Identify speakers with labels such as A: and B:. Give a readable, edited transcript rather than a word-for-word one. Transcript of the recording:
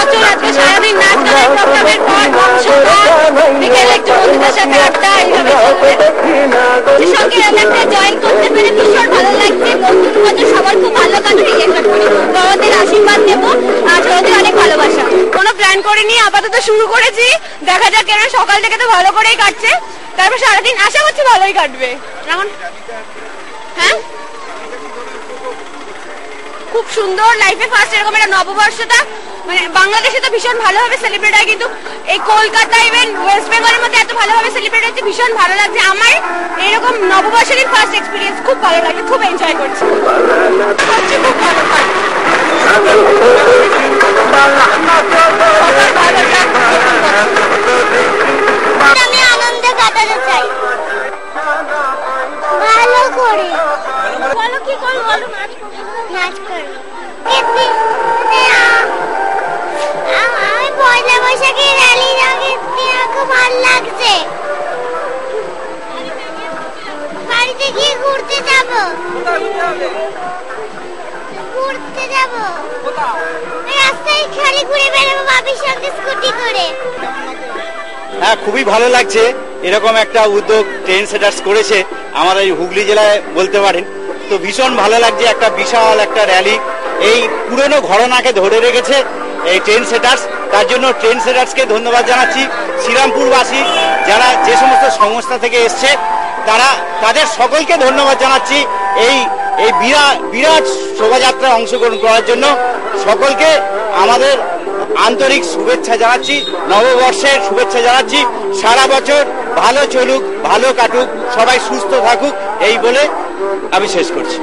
A: বছর আজকে সারাদিন নাচ গানের প্রোগ্রামের পর মাংস বিকেলে একটু বন্ধুদের সাথে আড্ডা এইভাবে চলবে। সঙ্গে একটা জয়েন করতে পেরে ভীষণ ভালো লাগছে। নতুন বছর সবার খুব ভালো কাটুক এই আশা করি। বড়দের আশীর্বাদ নেবো আর ছোটদের অনেক ভালোবাসা। কোনো প্ল্যান করিনি, আপাতত শুরু করেছি, দেখা যাক। কেন সকাল থেকে তো ভালো করেই কাটছে, তারপর সারাদিন আশা করছি ভালোই কাটবে। এখন হ্যাঁ খুব সুন্দর, লাইফে ফার্স্ট এরকম একটা নববর্ষটা মানে বাংলাদেশে তো ভীষণ ভালোভাবে সেলিব্রেট হয়, কিন্তু এই কলকাতা ইভেন ওয়েস্ট বেঙ্গলের মধ্যে এত ভালোভাবে সেলিব্রেট হচ্ছে, ভীষণ ভালো লাগছে। আমার এরকম নববর্ষেরই ফার্স্ট এক্সপিরিয়েন্স, খুব ভালো লাগে, খুব এনজয় করছি, খুব ভালো লাগে।
B: আমি আনন্দে কাটাতে চাই ভালো করে।
A: বলো কি করবো, বলো।
B: নাচ করি। আমি পয়লা বৈশাখে র্যালি দেখতে খুব ভালো লাগছে। বাড়িতে গিয়ে ঘুরতে যাব। রাস্তায় খালি ঘুরে বেড়াবো বাবির সঙ্গে স্কুটি করে।
C: হ্যাঁ, খুবই ভালো লাগছে। এরকম একটা উদ্যোগ ট্রেন সেটার্স করেছে আমাদের এই হুগলি জেলায় বলতে পারেন, তো ভীষণ ভালো লাগছে। একটা বিশাল একটা র্যালি এই পুরনো ঘরানাকে ধরে রেখেছে এই ট্রেন সেটার্স, তার জন্য ট্রেন সেটার্সকে ধন্যবাদ জানাচ্ছি। শ্রীরামপুরবাসী যারা যে সমস্ত সংস্থা থেকে এসছে তাদের সকলকে ধন্যবাদ জানাচ্ছি এই বিরাট শোভাযাত্রায় অংশগ্রহণ করার জন্য। সকলকে আমাদের আন্তরিক শুভেচ্ছা জানাচ্ছি, নববর্ষের শুভেচ্ছা জানাচ্ছি। সারা বছর ভালো চলুক, ভালো কাটুক, সবাই সুস্থ থাকুক এই বলে আমি শেষ করছি।